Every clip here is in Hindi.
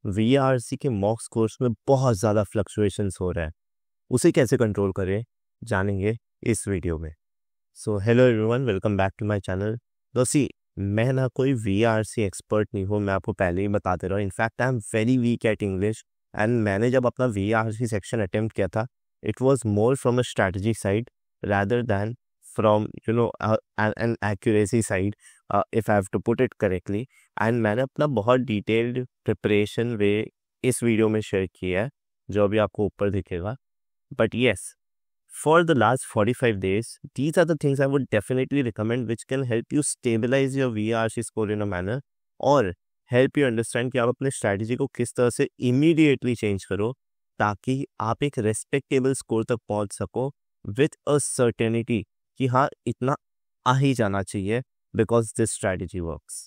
वीआरसी के मॉक स्कोर्स में बहुत ज़्यादा फ्लक्चुएशंस हो रहा है, उसे कैसे कंट्रोल करें जानेंगे इस वीडियो में। So hello everyone, welcome back to my channel. दोस्ती, मैं ना कोई वीआरसी एक्सपर्ट नहीं हूँ, मैं आपको पहले ही बता दे रहा हूँ। In fact I am very weak at English and मैंने जब अपना वीआरसी सेक्शन अटेम्प्ट किया था, it was more from a strategy side rather than from an accuracy side, if I have to put it correctly। And मैंने अपना बहुत डिटेल्ड प्रिपरेशन वे इस वीडियो में शेयर किया है, जो अभी आपको ऊपर दिखेगा। But yes, for the last 45 days, these are the things I would definitely recommend which can help you stabilize your VRC score in a manner और help you understand कि आप अपने strategy को किस तरह से immediately change करो ताकि आप एक respectable score तक पहुंच सको with a certainty कि हाँ इतना आ ही जाना चाहिए because this strategy works।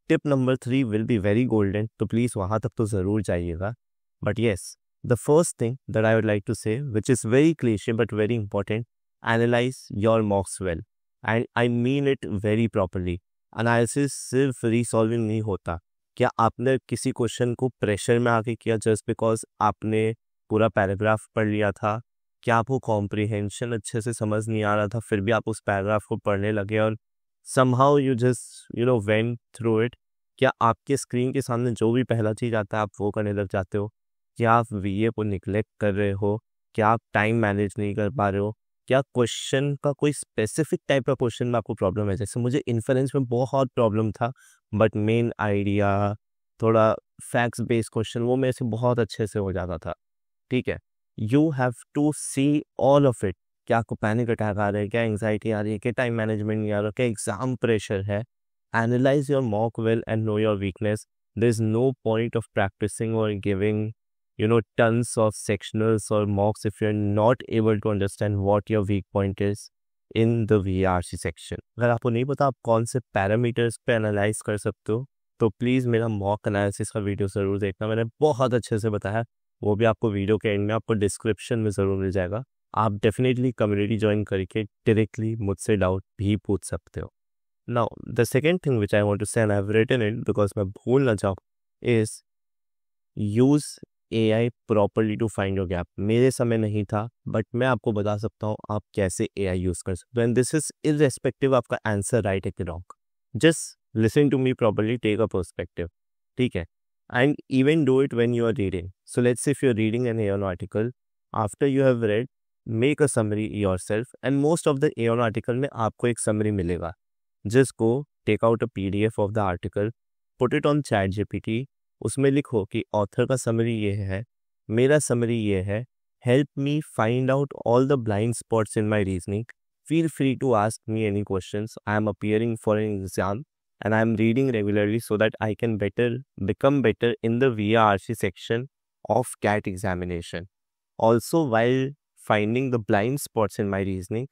Tip number 3 will be very golden, तो प्लीज़ वहाँ तक तो ज़रूर जाइएगा। But yes, the first thing that I would like to say which is very cliche but very important, analyze your mocks well and I mean it very properly. Analysis सिर्फ रीसॉल्विंग नहीं होता। क्या आपने किसी क्वेश्चन को प्रेशर में आके किया जस्ट बिकॉज आपने पूरा पैराग्राफ पढ़ लिया था? क्या आपको कॉम्प्रिहेंशन अच्छे से समझ नहीं आ रहा था फिर भी आप उस पैराग्राफ को पढ़ने लगे और somehow you just went through it? क्या आपके स्क्रीन के सामने जो भी पहला चीज़ आता है आप वो करने लग जाते हो? क्या आप वीए को निगलेक्ट कर रहे हो? क्या आप टाइम मैनेज नहीं कर पा रहे हो? क्या क्वेश्चन का कोई स्पेसिफिक टाइप का क्वेश्चन में आपको प्रॉब्लम है? जैसे मुझे इन्फरेंस में बहुत प्रॉब्लम था, बट मेन आइडिया थोड़ा फैक्ट्स बेस्ड क्वेश्चन वो मेरे से बहुत अच्छे से हो जाता था। ठीक है, you have to see all of it. क्या आपको पैनिक अटैक आ रहा है, क्या एंग्जाइटी आ रही है, क्या टाइम मैनेजमेंट नहीं आ रहा, क्या एग्जाम प्रेशर है? Analyse your mock well and know your weakness. There is no point of practising or giving tons of sectionals or mocks if you're not able to understand what your weak point is in the VRC section। अगर आपको नहीं पता आप कौन से पैरामीटर्स पे एनालाइज कर सकते हो तो प्लीज़ मेरा मॉक एनालिसिस का वीडियो ज़रूर देखना, मैंने बहुत अच्छे से बताया। वो भी आपको वीडियो के एंड में आपको डिस्क्रिप्शन में ज़रूर मिल जाएगा। आप डेफिनेटली कम्युनिटी ज्वाइन करके डायरेक्टली मुझसे डाउट भी पूछ सकते हो। Now the second thing which I want to say and I have written it because मैं भूल ना जाऊँ इज use AI properly to find your gap. मेरे समय नहीं था बट मैं आपको बता सकता हूँ आप कैसे AI यूज़ कर सकते हो एंड दिस इज इररेस्पेक्टिव आपका आंसर राइट है कि wrong. Just listen to me properly, take a perspective, ठीक है? And even do it when you are reading. So let's say if you're reading an A1 article, after you have read, make a summary yourself and most of the A1 article में आपको एक summary मिलेगा। Just go take out a PDF of the article, put it on ChatGPT, उसमें लिखो कि author का summary ये है, मेरा summary ये है, help me find out all the blind spots in my reasoning, feel free to ask me any questions, I am appearing for an exam and I am reading regularly so that I can become better in the VRC section of CAT examination. Also, while finding the blind spots in my reasoning,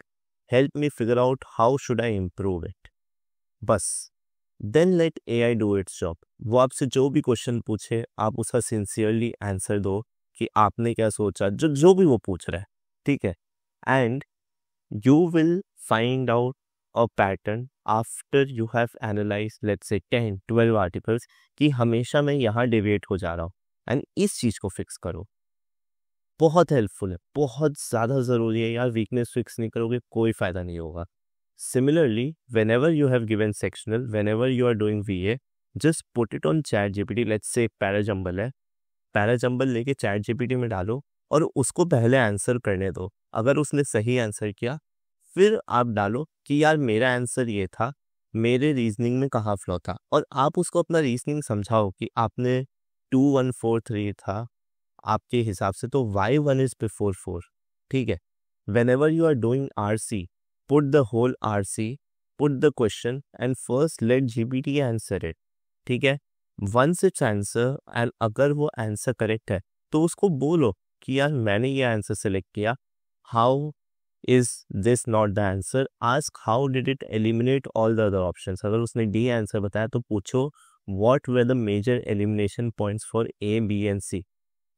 help me figure out how should I improve it. बस, then let AI do its job. वो आपसे जो भी क्वेश्चन पूछे आप उसका सिंसियरली आंसर दो कि आपने क्या सोचा, जो भी वो पूछ रहा है, ठीक है? And you will find out a pattern after you have analyzed let's say 10-12 articles कि हमेशा मैं यहाँ डेविएट हो जा रहा हूँ एंड इस चीज़ को फिक्स करो। बहुत हेल्पफुल है, बहुत ज़्यादा ज़रूरी है यार। वीकनेस फिक्स नहीं करोगे कोई फ़ायदा नहीं होगा। Similarly whenever you have given sectional, whenever you are doing VA, just put it on ChatGPT। Let's say parajumble है, पैराजंबल लेके ChatGPT में डालो और उसको पहले आंसर करने दो। अगर उसने सही आंसर किया फिर आप डालो कि यार मेरा आंसर ये था, मेरे रीजनिंग में कहाँ फ्लॉ था, और आप उसको अपना रीजनिंग समझाओ कि आपने 2143 था आपके हिसाब से तो y1 इज बिफोर 4, ठीक है? whenever you are doing RC, put the whole RC, put the question and first let GPT answer it, ठीक है? once it's answer and अगर वो आंसर करेक्ट है तो उसको बोलो कि यार मैंने ये आंसर सेलेक्ट किया, how is this not the answer? Ask how did it eliminate all the other options। अगर उसने D आंसर बताया तो पूछो what were the major elimination points for A, B and C।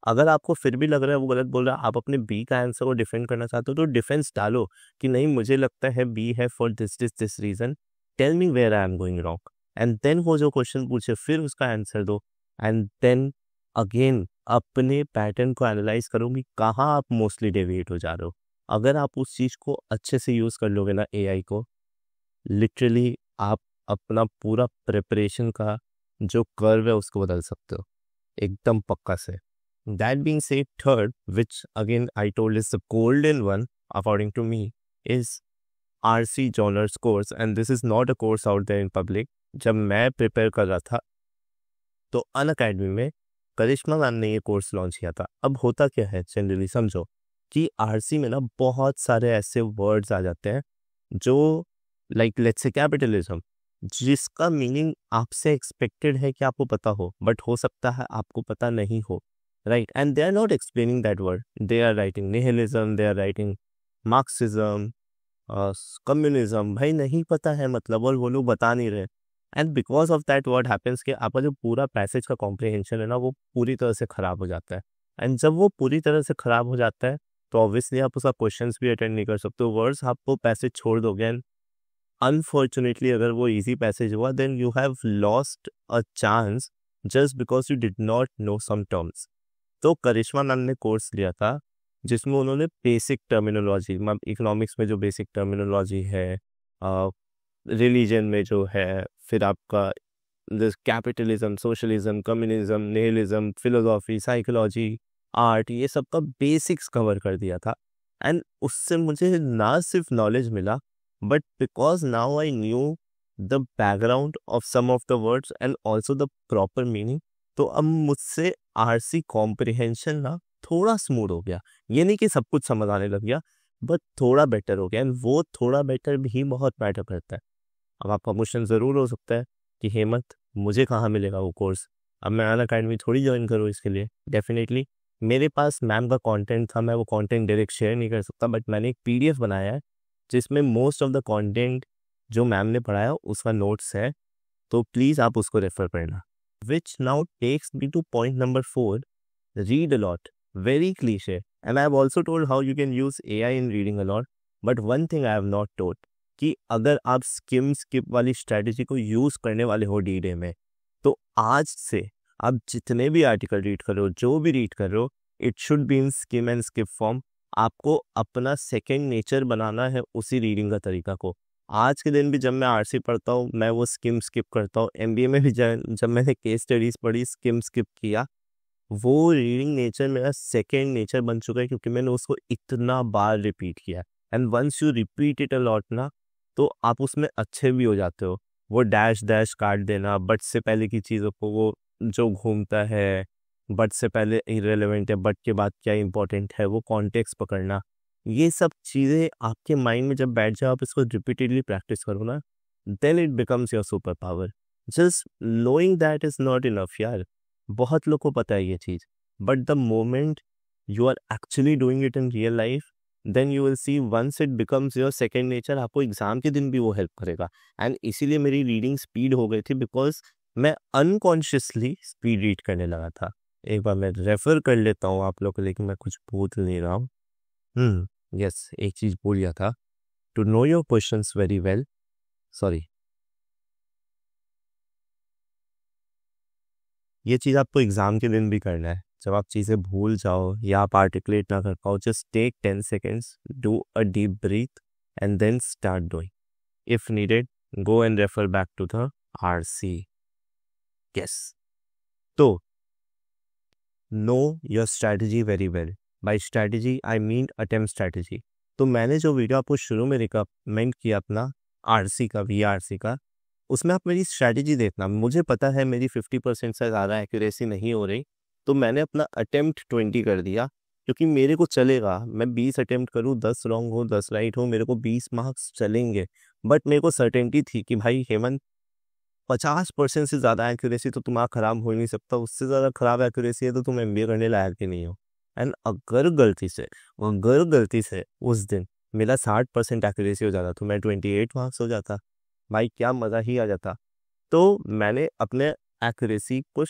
अगर आपको फिर भी लग रहा है वो गलत बोल रहा है, आप अपने B का आंसर को डिफेंड करना चाहते हो तो डिफेंस डालो कि नहीं मुझे लगता है B है for this reason, tell me where I am going wrong. And then वो जो क्वेश्चन पूछे फिर उसका आंसर दो एंड देन अगेन अपने पैटर्न को एनालाइज करो कि कहाँ आप मोस्टली डेविएट हो जा रहे हो। अगर आप उस चीज़ को अच्छे से यूज़ कर लोगे ना एआई को, लिटरली आप अपना पूरा प्रिपरेशन का जो कर्व है उसको बदल सकते हो एकदम पक्का से। That being said, third which again I told is the golden one according to me is RC genres course, and this is not a course out there in public. जब मैं प्रिपेयर कर रहा था तो अनअकैडमी में करिश्मा मैम ने ये कोर्स लॉन्च किया था। अब होता क्या है जनरली समझो कि RC में ना बहुत सारे ऐसे वर्ड्स आ जाते हैं जो लाइक लेट्स से कैपिटलिज्म, जिसका मीनिंग आपसे एक्सपेक्टेड है कि आपको पता हो, बट हो सकता है आपको पता नहीं हो, right? And they are not explaining that word, they are writing nihilism, they are writing Marxism, communism, भाई नहीं पता है मतलब, और वो लोग बता नहीं रहे। And because of that what happens कि आपका जो पूरा पैसेज का कॉम्प्रिहेंशन है ना वो पूरी तरह से खराब हो जाता है। एंड जब वो पूरी तरह से खराब हो जाता है तो ऑब्वियसली आप उसका क्वेश्चंस भी अटेंड नहीं कर सकते हो, वर्ड्स आप वो पैसेज छोड़ दोगे। एंड अनफॉर्चुनेटली अगर वो इजी पैसेज हुआ then you have lost a chance just because you did not know some terms. तो करिश्मा मैम ने कोर्स लिया था जिसमें उन्होंने बेसिक टर्मिनोलॉजी, मतलब इकोनॉमिक्स में जो बेसिक टर्मिनोलॉजी है, रिलीजन में जो है, फिर आपका capitalism, socialism, communism, nihilism, philosophy, psychology, art, ये सब का बेसिक्स कवर कर दिया था। एंड उससे मुझे ना सिर्फ नॉलेज मिला but because now I knew the background of some of the words and also the proper meaning, तो अब मुझसे RC कॉम्प्रिहेंशन ना थोड़ा स्मूथ हो गया। ये नहीं कि सब कुछ समझ आने लग गया, बट थोड़ा बेटर हो गया। एंड वो थोड़ा बेटर भी बहुत मैटर करता है। अब आपका क्वेश्चन ज़रूर हो सकता है कि हेमंत मुझे कहाँ मिलेगा वो कोर्स, अब मैं अनअकैडमी थोड़ी ज्वाइन करूँ इसके लिए। डेफिनेटली मेरे पास मैम का कंटेंट था, मैं वो कंटेंट डायरेक्ट शेयर नहीं कर सकता, बट मैंने एक PDF बनाया है जिसमें मोस्ट ऑफ द कंटेंट जो मैम ने पढ़ाया उसका नोट्स है, तो प्लीज़ आप उसको रेफर करना। Which now takes me to point number 4, read a lot. Very cliche. And I've also told how you can use AI in reading a lot. But one thing I have not told कि अगर आप स्किप वाली स्ट्रैटेजी को यूज़ करने वाले हो D-Day में, तो आज से आप जितने भी आर्टिकल रीड कर रहे हो, जो भी रीड कर रहे हो, it should be in scheme and skip form. आपको अपना सेकेंड नेचर बनाना है उसी रीडिंग का तरीका को। आज के दिन भी जब मैं RC पढ़ता हूँ मैं वो स्किप करता हूँ। MBA में भी जब मैंने केस स्टडीज़ पढ़ी, स्किप किया, वो रीडिंग नेचर मेरा सेकेंड नेचर बन चुका है क्योंकि मैंने उसको इतना बार रिपीट किया। And once you repeat it a lot ना, तो आप उसमें अच्छे भी हो जाते हो। वो डैश डैश काट देना, बट से पहले की चीज़ों को, वो जो घूमता है बट से पहले इरेलेवेंट है, बट के बाद क्या इंपॉर्टेंट है, वो कॉन्टेक्स्ट पकड़ना, ये सब चीज़ें आपके माइंड में जब बैठ जाओ, आप इसको रिपीटेडली प्रैक्टिस करो ना, then it becomes your super power. Just knowing that is not enough यार। बहुत लोग को पता है ये चीज़, but the moment you are actually doing it in real life, then you will see once it becomes your second nature, आपको एग्जाम के दिन भी वो हेल्प करेगा। एंड इसीलिए मेरी रीडिंग स्पीड हो गई थी, बिकॉज मैं अनकॉन्शियसली स्पीड रीड करने लगा था। एक बार मैं रेफर कर लेता हूँ आप लोग को, लेकिन मैं कुछ भूल नहीं रहा हूँ। यस, एक चीज़ भूल गया था, to know your questions very well, sorry, ये चीज़ आपको एग्ज़ाम के दिन भी करना है। जब आप चीज़ें भूल जाओ या आप आर्टिकुलेट ना कर पाओ, just take 10 seconds, do a deep breath and then start doing. If needed go and refer back to the RC। Yes, तो know your strategy very well. By strategy I mean attempt strategy. तो मैंने जो वीडियो आपको शुरू में रिकमेंड किया अपना RC का, VRC का, उसमें आप मेरी स्ट्रैटेजी देखना। मुझे पता है मेरी 50% से ज़्यादा एक्यूरेसी नहीं हो रही, तो मैंने अपना अटेम्प्ट 20 कर दिया, क्योंकि मेरे को चलेगा। मैं 20 अटेम्प्ट करूँ, 10 रॉन्ग हो 10 राइट हो, मेरे को 20 मार्क्स चलेंगे। बट मेरे को सर्टेनिटी थी कि भाई हेमंत 50% से ज़्यादा एक्यूरेसी तो तुम्हारा ख़राब हो ही नहीं सकता, उससे ज़्यादा ख़राब एक्यूरेसी है तो तुम MBA करने लायक ही नहीं हो। एंड अगर गलती से उस दिन मेरा 60% एक्यूरेसी हो जाता तो मैं 28 मार्क्स हो जाता, भाई क्या मज़ा ही आ जाता। तो मैंने अपने एक्यूरेसी को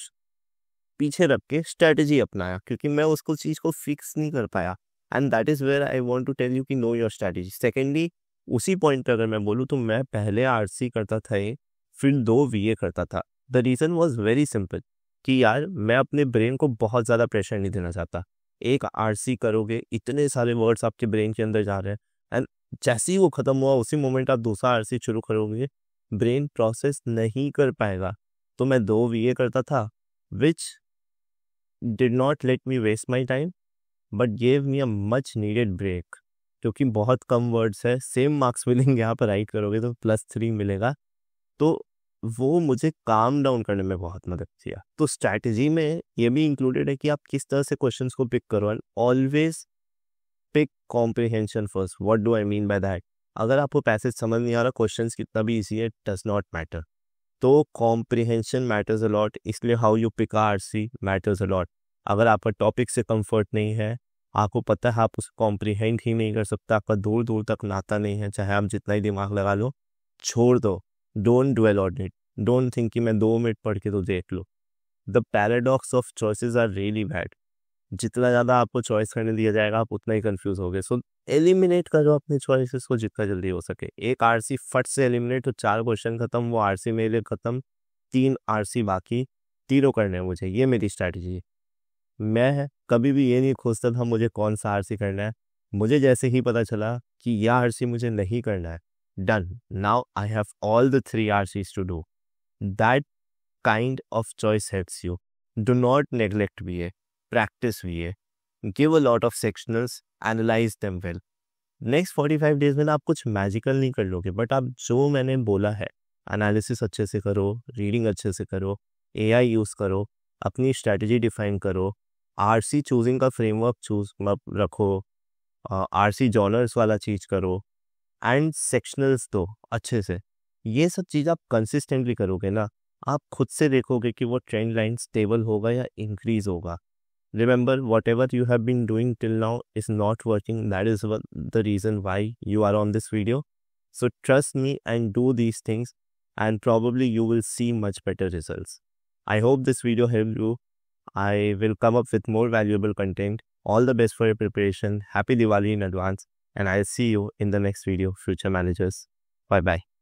पीछे रख के स्ट्रेटजी अपनाया, क्योंकि मैं उसको चीज़ को फिक्स नहीं कर पाया। And that is where I want to tell you कि नो योर स्ट्रेटजी। सेकेंडली, उसी पॉइंट पे अगर मैं बोलूँ तो मैं पहले RC करता था, फिर 2 VA करता था। The reason was very simple कि यार मैं अपने ब्रेन को बहुत ज़्यादा प्रेशर नहीं देना चाहता। एक आरसी करोगे, इतने सारे वर्ड्स आपके ब्रेन के अंदर जा रहे हैं, एंड जैसे ही वो ख़त्म हुआ उसी मोमेंट आप दूसरा आरसी शुरू करोगे, ब्रेन प्रोसेस नहीं कर पाएगा। तो मैं 2 वीए करता था, which did not let me waste my time but gave me a much needed break. क्योंकि बहुत कम वर्ड्स है, सेम मार्क्स मिलेंगे, आप राइट करोगे तो +3 मिलेगा। तो वो मुझे काम डाउन करने में बहुत मदद किया। तो स्ट्रैटेजी में ये भी इंक्लूडेड है कि आप किस तरह से क्वेश्चंस को पिक करो, and always pick comprehension first. What do I mean by that? अगर आपको पैसेज समझ नहीं आ रहा, क्वेश्चंस कितना भी इजी है, डज नॉट मैटर। तो कॉम्प्रिहेंशन मैटर्स अ लॉट, इसलिए how you pick RC matters a lot. अगर आपका टॉपिक से कंफर्ट नहीं है, आपको पता है आप उसे कॉम्प्रिहेंड ही नहीं कर सकता, आपका दूर दूर तक नाता नहीं है, चाहे आप जितना ही दिमाग लगा लो, छोड़ दो। Don't dwell on it, don't think कि मैं 2 मिनट पढ़ के तो देख लूँ। The paradox of choices are really bad. जितना ज़्यादा आपको चॉइस करने दिया जाएगा, आप उतना ही कंफ्यूज होगे। सो एलिमिनेट करो अपने चॉइसेस को जितना जल्दी हो सके। एक आरसी फट से एलिमिनेट, तो 4 क्वेश्चन खत्म, वो आरसी मेरे लिए खत्म, 3 आरसी बाकी, तीनों करने हैं मुझे। ये मेरी स्ट्रैटेजी है। मैं कभी भी ये नहीं खोजता था मुझे कौन सा आरसी करना है। मुझे जैसे ही पता चला कि यह आरसी मुझे नहीं करना है, done, now I have all the 3 RCs to do. That kind of choice helps you. Do not neglect VA, practice VA, give a lot of sectionals, analyze them well. Next 45 days में ना आप कुछ मैजिकल नहीं कर लोगे, बट आप जो मैंने बोला है, एनालिसिस अच्छे से करो, रीडिंग अच्छे से करो, AI यूज़ करो, अपनी स्ट्रैटेजी डिफाइन करो, आरसी चूजिंग का फ्रेमवर्क चूज रखो, आरसी जॉनर्स वाला चीज़ करो, एंड सेक्शनल्स दो अच्छे से। ये सब चीज़ आप कंसिस्टेंटली करोगे ना, आप खुद से देखोगे कि वो ट्रेंड लाइन स्टेबल होगा या इंक्रीज होगा। Remember, whatever you have been doing till now is not working. That is the reason why you are on this video. So trust me and do these things, and probably you will see much better results. I hope this video helped you. I will come up with more valuable content. All the best for your preparation. Happy Diwali in advance, and I'll see you in the next video, future managers. Bye bye.